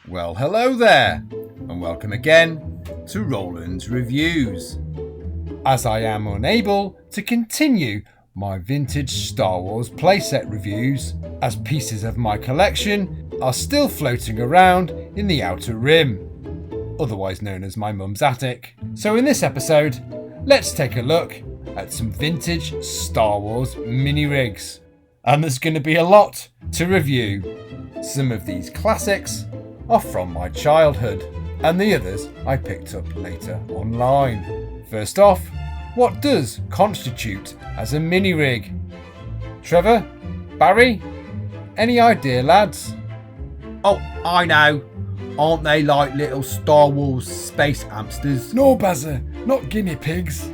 Well, hello there, and welcome again to Roland's Reviews. As I am unable to continue my vintage Star Wars playset reviews, as pieces of my collection are still floating around in the Outer Rim, otherwise known as my mum's attic. So in this episode, let's take a look at some vintage Star Wars mini-rigs. And there's going to be a lot to review. Some of these classics are from my childhood, and the others I picked up later online. First off, what does constitute as a mini-rig? Trevor? Barry? Any idea, lads? Oh, I know. Aren't they like little Star Wars space hamsters? No, Bazza, not guinea pigs.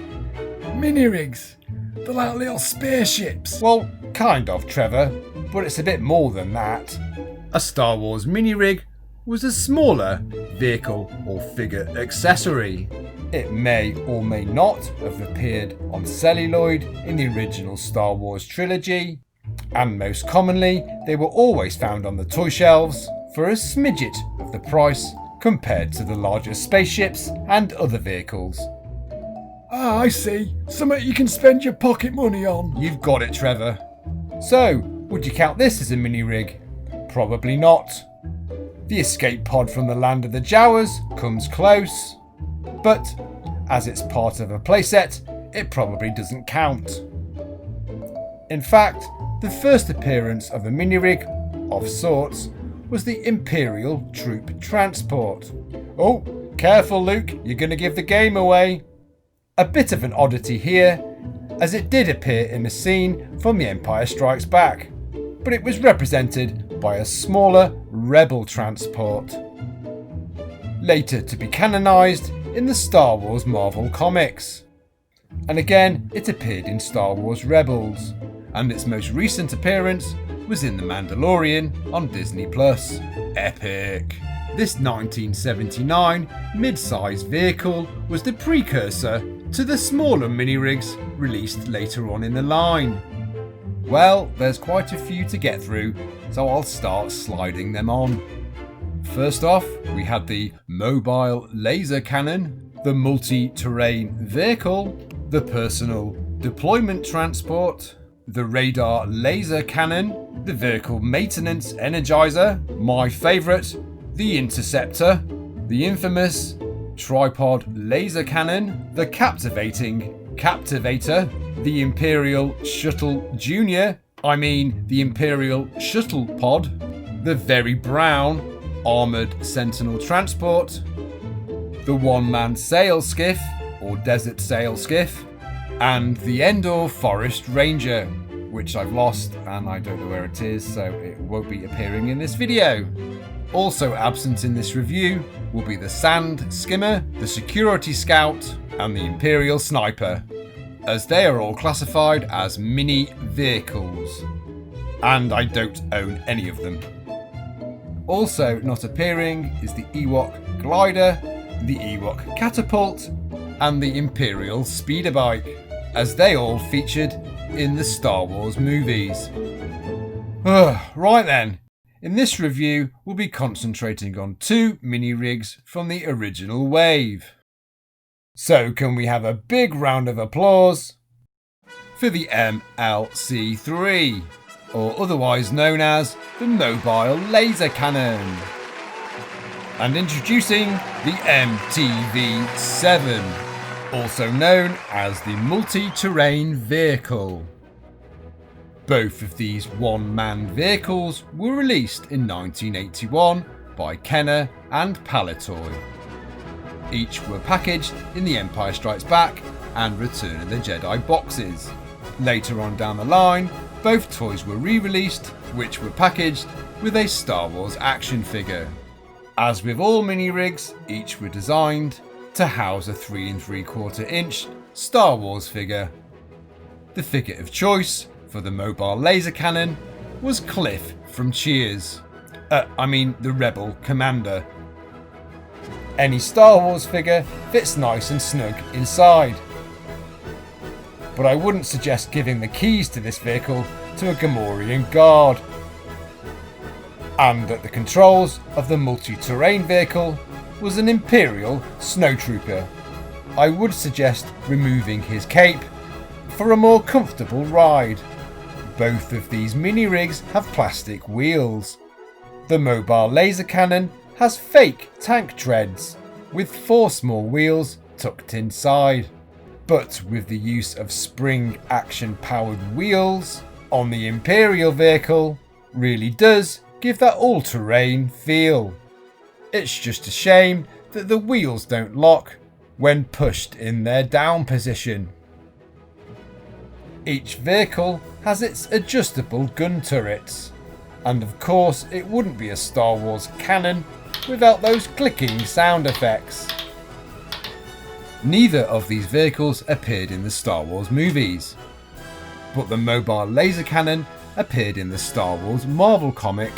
Mini-rigs. They're like little spaceships. Well, kind of, Trevor, but it's a bit more than that. A Star Wars mini-rig was a smaller vehicle or figure accessory. It may or may not have appeared on celluloid in the original Star Wars trilogy, and most commonly they were always found on the toy shelves for a smidget of the price compared to the larger spaceships and other vehicles. Ah, I see. Something you can spend your pocket money on. You've got it, Trevor. So, would you count this as a mini-rig? Probably not. The escape pod from the land of the Jawas comes close, but as it's part of a playset, it probably doesn't count. In fact, the first appearance of a mini-rig of sorts was the Imperial Troop Transport. Oh, careful Luke, you're going to give the game away. A bit of an oddity here, as it did appear in a scene from The Empire Strikes Back, but it was represented by a smaller Rebel transport, later to be canonised in the Star Wars Marvel comics. And again, it appeared in Star Wars Rebels, and its most recent appearance was in The Mandalorian on Disney+. Epic! This 1979 mid-sized vehicle was the precursor to the smaller mini-rigs released later on in the line. Well, there's quite a few to get through, so I'll start sliding them on. First off, we had the mobile laser cannon, the multi-terrain vehicle, the personal deployment transport, the radar laser cannon, the vehicle maintenance energizer, my favourite, the interceptor, the infamous tripod laser cannon, the captivating captivator, the Imperial Shuttle Junior, the Imperial Shuttle Pod, the very brown Armoured Sentinel Transport, the one-man sail skiff or desert sail skiff, and the Endor Forest Ranger, which I've lost and I don't know where it is, so it won't be appearing in this video. Also absent in this review will be the Sand Skimmer, the Security Scout, and the Imperial Sniper, as they are all classified as mini vehicles, and I don't own any of them. Also not appearing is the Ewok Glider, the Ewok Catapult, and the Imperial Speeder Bike, as they all featured in the Star Wars movies. Right then, in this review we'll be concentrating on two mini-rigs from the original wave. So can we have a big round of applause for the MLC-3, or otherwise known as the Mobile Laser Cannon. And introducing the MTV-7, also known as the Multi-Terrain Vehicle. Both of these one-man vehicles were released in 1981 by Kenner and Palitoy. Each were packaged in The Empire Strikes Back and Return of the Jedi boxes. Later on down the line, both toys were re-released, which were packaged with a Star Wars action figure. As with all mini-rigs, each were designed to house a 3 3/4 inch Star Wars figure. The figure of choice for the mobile laser cannon was Cliff from Cheers. The Rebel Commander. Any Star Wars figure fits nice and snug inside. But I wouldn't suggest giving the keys to this vehicle to a Gamorrean guard. And at the controls of the multi-terrain vehicle was an Imperial snowtrooper. I would suggest removing his cape for a more comfortable ride. Both of these mini-rigs have plastic wheels. The mobile laser cannon has fake tank treads with 4 small wheels tucked inside. But with the use of spring action powered wheels on the Imperial vehicle really does give that all-terrain feel. It's just a shame that the wheels don't lock when pushed in their down position. Each vehicle has its adjustable gun turrets, and of course it wouldn't be a Star Wars cannon without those clicking sound effects. Neither of these vehicles appeared in the Star Wars movies, but the mobile laser cannon appeared in the Star Wars Marvel comic,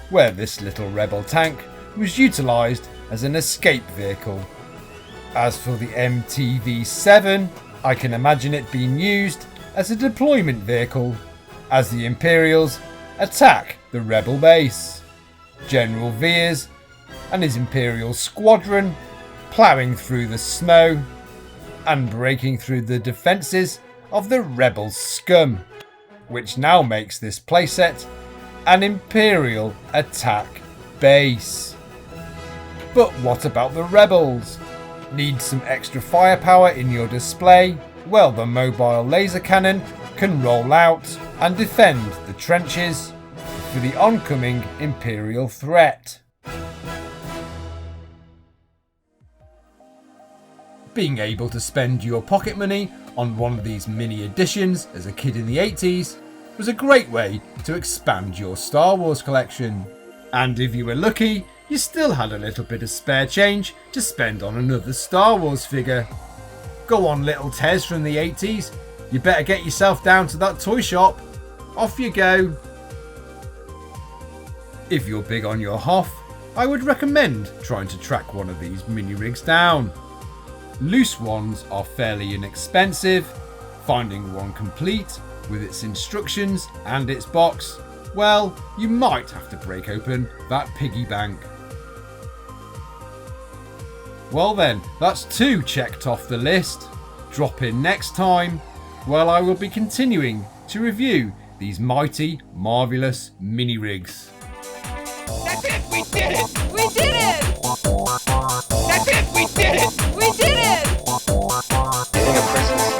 where this little rebel tank was utilised as an escape vehicle. As for the MTV-7, I can imagine it being used as a deployment vehicle as the Imperials attack the rebel base. General Veers and his Imperial squadron ploughing through the snow and breaking through the defences of the rebel scum, which now makes this playset an Imperial attack base. But what about the rebels? Need some extra firepower in your display? Well, the mobile laser cannon can roll out and defend the trenches for the oncoming Imperial threat. Being able to spend your pocket money on one of these mini editions as a kid in the 80s was a great way to expand your Star Wars collection. And if you were lucky, you still had a little bit of spare change to spend on another Star Wars figure. Go on, little Tez from the 80s, you better get yourself down to that toy shop. Off you go. If you're big on your Hoth, I would recommend trying to track one of these mini rigs down. Loose ones are fairly inexpensive. Finding one complete with its instructions and its box, well, you might have to break open that piggy bank. Well then, that's 2 checked off the list. Drop in next time, where I will be continuing to review these mighty, marvellous mini rigs. That's it! We did it! We did it! That's it! We did it! We did it! Being a princess